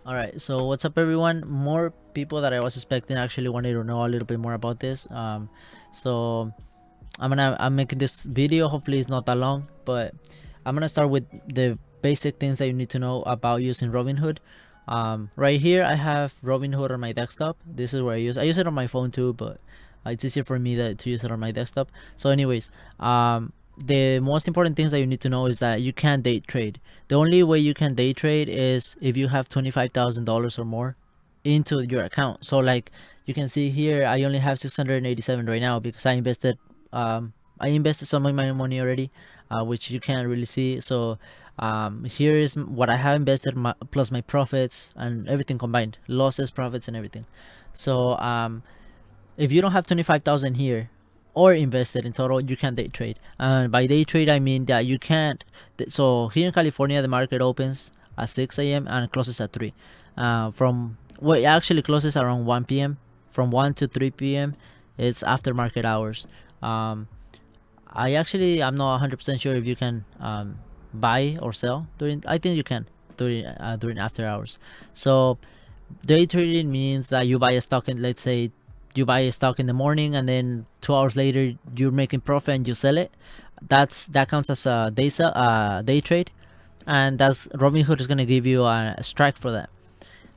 All right, so what's up, everyone? More people that I was expecting actually wanted to know a little bit more about this. So I'm making this video. Hopefully, it's not that long, but I'm gonna start with the basic things that you need to know about using Robinhood. Right here, I have Robinhood on my desktop. This is where I use it on my phone too, but it's easier for me to use it on my desktop. So, anyways, the most important things that you need to know is that you can't day trade. The only way you can day trade is if you have $25,000 or more into your account. So, like you can see here, I only have 687 right now because I invested some of my money already, which you can't really see. So here is what I have invested, plus my profits and everything combined, losses, profits, and everything. So if you don't have 25,000 here or invested in total, you can day trade. And by day trade, I mean that you can't. So here in California, the market opens at 6 a.m. and closes at 3. From well, it actually closes around 1 p.m. From 1 to 3 p.m. it's after market hours. Um, I'm not 100% sure if you can buy or sell during. I think you can during after hours. So day trading means that you buy a stock in, let's say, you buy a stock in the morning and then 2 hours later you're making profit and you sell it. That counts as a day trade, and that's Robinhood is gonna give you a strike for that.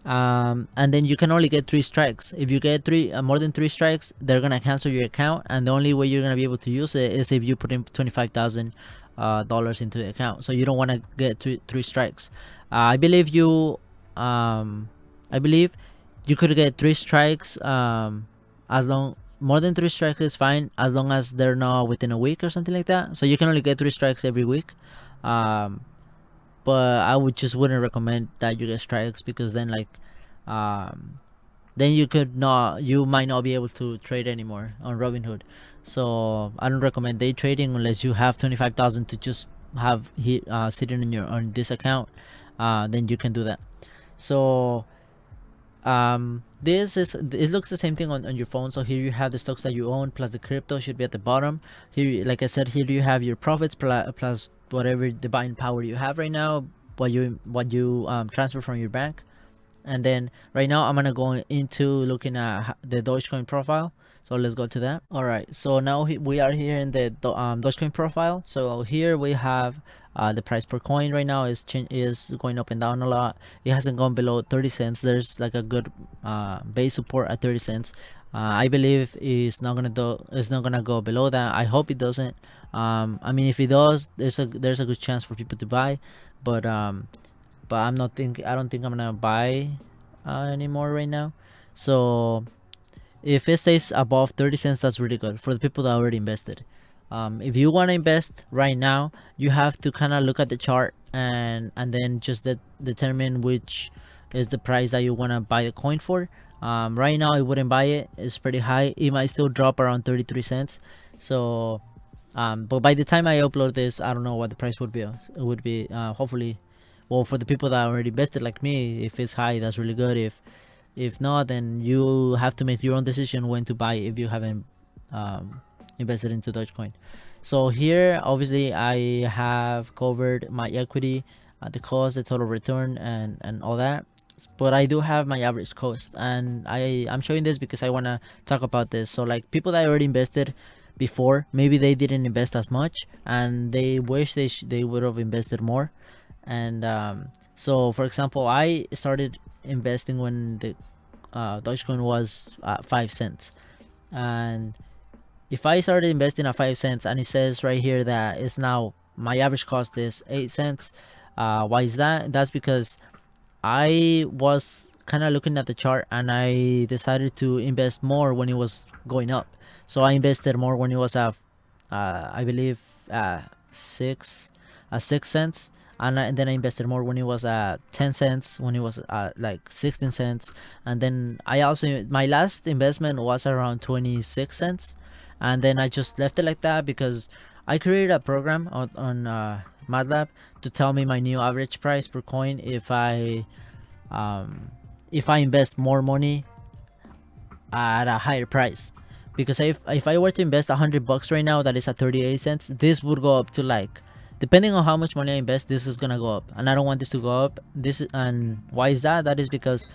And then you can only get 3 strikes. If you get more than 3 strikes, they're gonna cancel your account, and the only way you're gonna be able to use it is if you put in $25,000 into the account. So you don't want to get three strikes. I believe you could get 3 strikes. As long More than 3 strikes is fine as long as they're not within a week or something like that. So you can only get 3 strikes every week. But I would just wouldn't recommend that you get strikes, because then um then you might not be able to trade anymore on Robinhood. So I don't recommend day trading unless you have 25,000 to just have sitting on this account. Then you can do that. So it looks the same thing on your phone. So here you have the stocks that you own plus the crypto should be at the bottom. Here, like I said, here you have your profits plus whatever the buying power you have right now, what you transfer from your bank. And then right now I'm gonna go into looking at the Dogecoin profile. So let's go to that. All right, so now we are here in the Dogecoin profile. So here we have the price per coin right now is going up and down a lot. It hasn't gone below 30 cents. There's like a good base support at 30 cents. I believe it's not gonna go below that. I hope it doesn't. I mean, if it does, there's a good chance for people to buy, but I don't think I'm gonna buy anymore right now. So if it stays above 30 cents, that's really good for the people that already invested. If you want to invest right now, you have to kind of look at the chart and then just determine which is the price that you want to buy the coin for. Right now I wouldn't buy it. It's pretty high. It might still drop around 33 cents. So but by the time I upload this, I don't know what the price would be. It would be hopefully, well, for the people that already invested like me, if it's high, that's really good. If not, then you have to make your own decision when to buy if you haven't invested into Dogecoin. So here, obviously, I have covered my equity, the cost, the total return, and all that. But I do have my average cost, and I'm showing this because I want to talk about this. So like people that already invested before, maybe they didn't invest as much and they wish they would have invested more. And so for example, I started investing when the Dogecoin was 5 cents. And if I started investing at 5 cents and it says right here that it's now my average cost is 8 cents, why is that? That's because I was kind of looking at the chart and I decided to invest more when it was going up. So I invested more when it was at, I believe, 6 cents, and then I invested more when it was at 10 cents, when it was like 16 cents, and then I also my last investment was around 26 cents, and then I just left it like that because I created a program on MATLAB to tell me my new average price per coin um, if I invest more money at a higher price. Because if I were to invest $100 right now that is at 38 cents, this would go up to like depending on how much money I invest, this is gonna go up, and I don't want this to go up. And why is that? That is because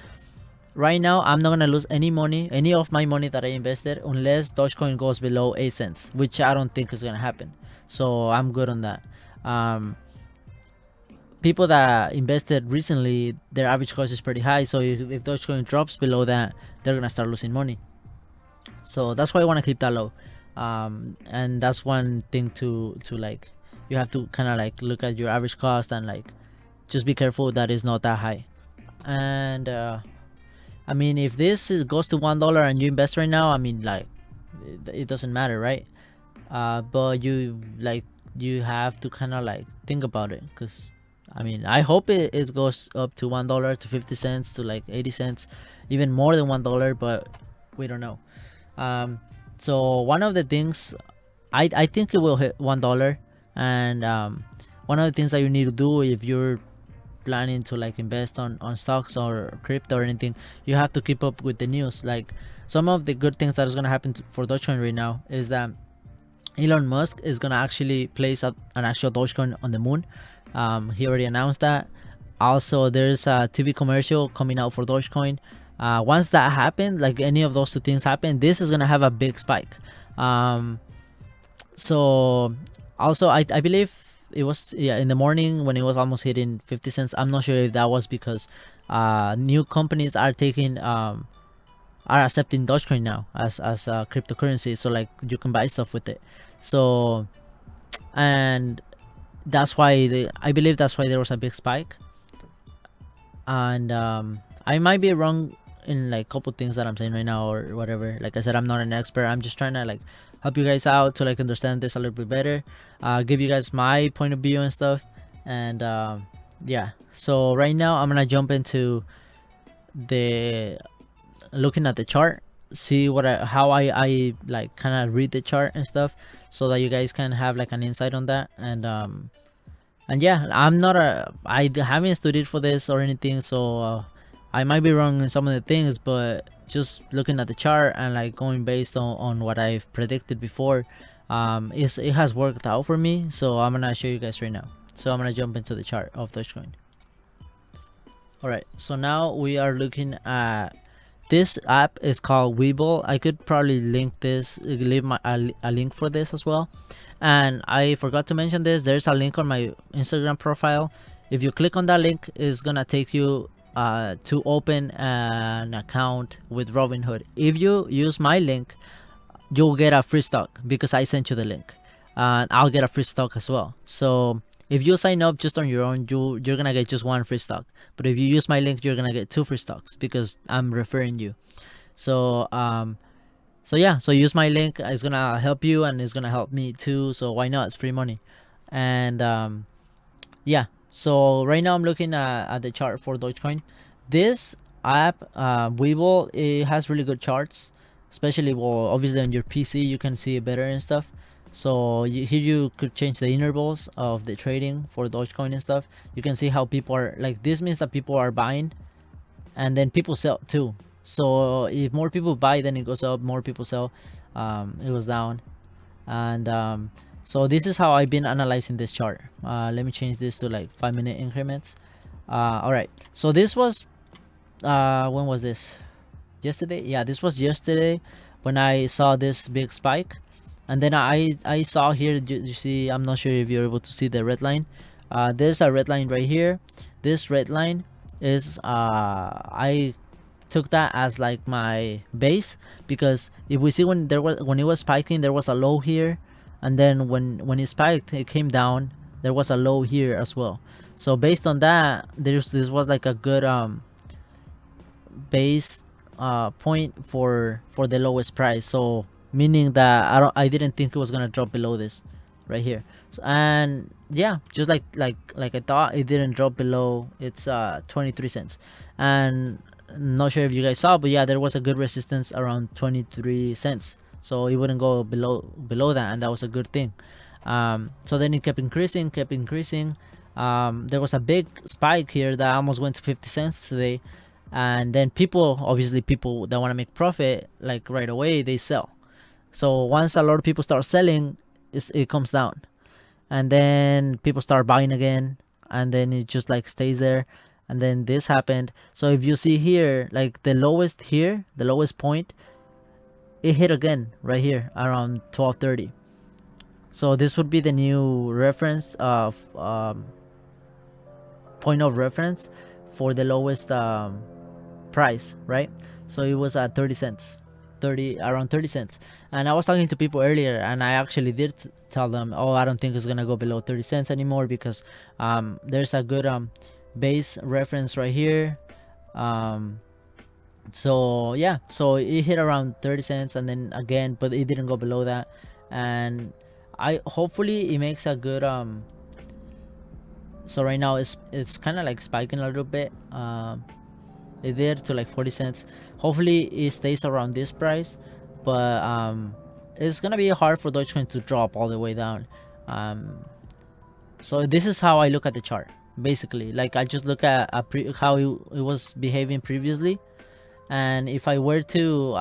right now I'm not gonna lose any money, any of my money that I invested, unless Dogecoin goes below 8 cents, which I don't think is gonna happen. So I'm good on that. um, People that invested recently, their average cost is pretty high, so if Dogecoin drops below that, they're gonna start losing money. So that's why I want to keep that low. And that's one thing to like, you have to kind of like look at your average cost and like just be careful that it's not that high. And I mean, if this goes to $1 and you invest right now, I mean, like, it doesn't matter, right? But you have to kind of like think about it, because I mean, I hope it goes up to $1 to 50 cents to like 80 cents, even more than $1, but we don't know. So one of the things, I think it will hit $1. And one of the things that you need to do if you're planning to like invest on stocks or crypto or anything, you have to keep up with the news. Like, some of the good things that is going to happen for Dogecoin right now is that Elon Musk is going to actually place an actual Dogecoin on the moon. He already announced that. Also, there's a TV commercial coming out for Dogecoin. Once that happens, like any of those two things happen, this is gonna have a big spike. So also, I believe it was, yeah, in the morning when it was almost hitting 50 cents. I'm not sure if that was because new companies are taking are accepting Dogecoin now as a cryptocurrency, so like you can buy stuff with it. So, and that's why I believe that's why there was a big spike. And I might be wrong in like a couple things that I'm saying right now or whatever. Like I said, I'm not an expert. I'm just trying to like help you guys out to like understand this a little bit better, give you guys my point of view and stuff. And yeah, so right now I'm gonna jump into the looking at the chart, see how I like kind of read the chart and stuff, so that you guys can have like an insight on that. And yeah, I haven't studied for this or anything, so I might be wrong in some of the things, but just looking at the chart and like going based on what I've predicted before, it has worked out for me. So I'm gonna show you guys right now. So I'm gonna jump into the chart of Dogecoin. Alright, so now we are looking at this app. Is called Webull. I could probably link this, leave a link for this as well. And I forgot to mention this, there's a link on my Instagram profile. If you click on that link, it's gonna take you to open an account with Robinhood. If you use my link, you'll get a free stock because I sent you the link, and I'll get a free stock as well. So if you sign up just on your own, you're gonna get just one free stock. But if you use my link, you're gonna get 2 free stocks because I'm referring you. So so yeah, so use my link. It's gonna help you and it's gonna help me too, so why not? It's free money. And yeah, so right now I'm looking at the chart for Dogecoin. This app, Webull, it has really good charts, especially, well, obviously on your PC you can see it better and stuff. So here you could change the intervals of the trading for Dogecoin and stuff. You can see how people are like, this means that people are buying and then people sell too. So if more people buy, then it goes up. More people sell, it goes down. And so this is how I've been analyzing this chart. Let me change this to like 5-minute increments. All right, so this was when was this? Yesterday. Yeah, this was yesterday when I saw this big spike. And then I saw here, you see, I'm not sure if you're able to see the red line. There's a red line right here. This red line is I took that as like my base, because if we see when it was spiking, there was a low here, and then when it spiked, it came down, there was a low here as well. So based on that, this was like a good base point for the lowest price. So meaning that I didn't think it was gonna drop below this right here. So, and yeah, just like I thought, it didn't drop below. It's 23 cents. And not sure if you guys saw, but yeah, there was a good resistance around 23 cents, so it wouldn't go below that, and that was a good thing. So then it kept increasing. There was a big spike here that almost went to 50 cents today. And then people that want to make profit like right away, they sell. So once a lot of people start selling, it comes down. and then people start buying again, and then it just like stays there, and then this happened. So if you see here, like the lowest here, the lowest point, it hit again right here around 12:30. So this would be the new reference of point of reference for the lowest price, right? So it was at 30 cents, around 30 cents. And I was talking to people earlier, and I actually did tell them, oh, I don't think it's gonna go below 30 cents anymore, because there's a good base reference right here. So yeah, so it hit around 30 cents, and then again, but it didn't go below that. And I hopefully it makes a good so right now it's kind of like spiking a little bit. It did to like 40 cents. Hopefully it stays around this price, but it's gonna be hard for Dogecoin to drop all the way down. So this is how I look at the chart, basically. Like, I just look at how it was behaving previously, and if I were to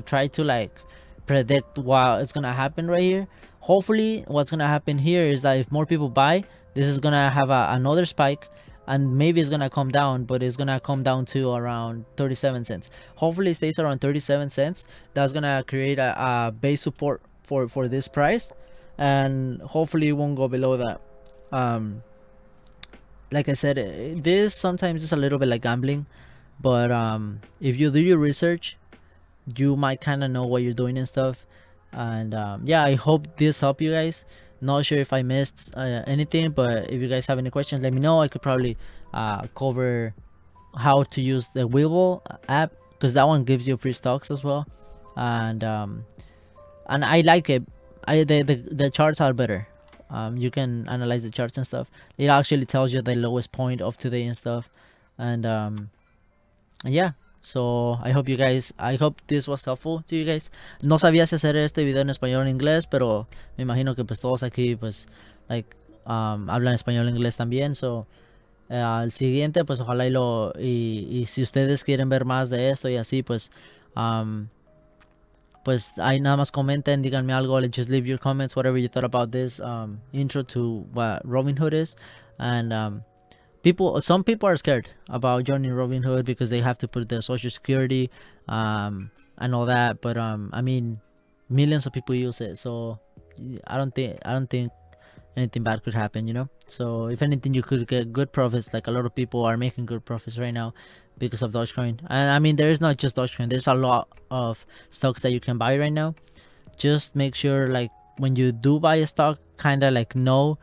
try to like predict what is gonna happen right here, hopefully what's gonna happen here is that if more people buy, this is gonna have another spike, and maybe it's gonna come down, but it's gonna come down to around 37 cents. Hopefully it stays around 37 cents. That's gonna create a base support for this price, and hopefully it won't go below that. Like I said, this sometimes is a little bit like gambling, but if you do your research, you might kind of know what you're doing and stuff. And yeah, I hope this helped you guys. Not sure if I missed anything, but if you guys have any questions, let me know. I could probably cover how to use the Webull app, because that one gives you free stocks as well. And I like it. The charts are better. You can analyze the charts and stuff. It actually tells you the lowest point of today and stuff. And yeah, so I hope this was helpful to you guys. No sabía si hacer este video en español o en inglés, pero me imagino que pues todos aquí pues like hablan español e inglés también. So al siguiente pues ojalá y si ustedes quieren ver más de esto y así, pues pues ahí nada más comenten, díganme algo, just leave your comments, whatever you thought about this intro to what Robinhood is. And some people are scared about joining Robinhood because they have to put their social security and all that, but I mean, millions of people use it, so I don't think anything bad could happen, you know. So if anything, you could get good profits. Like, a lot of people are making good profits right now because of Dogecoin. And I mean, there is not just Dogecoin, there's a lot of stocks that you can buy right now. Just make sure, like, when you do buy a stock, kind of like know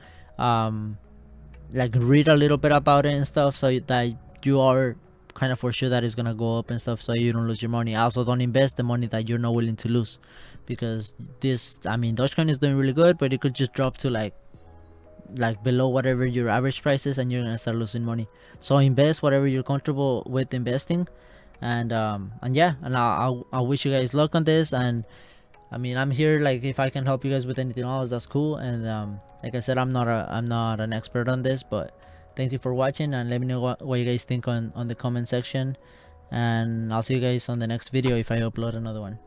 like read a little bit about it and stuff, so that you are kind of for sure that it's gonna go up and stuff, so you don't lose your money. Also, don't invest the money that you're not willing to lose, because I mean, Dogecoin is doing really good, but it could just drop to like below whatever your average price is, and you're gonna start losing money. So invest whatever you're comfortable with investing. And yeah, and I wish you guys luck on this. And I mean, I'm here, like, if I can help you guys with anything else, that's cool. And like I said, I'm not an expert on this, but thank you for watching, and let me know what you guys think on the comment section. And I'll see you guys on the next video if I upload another one.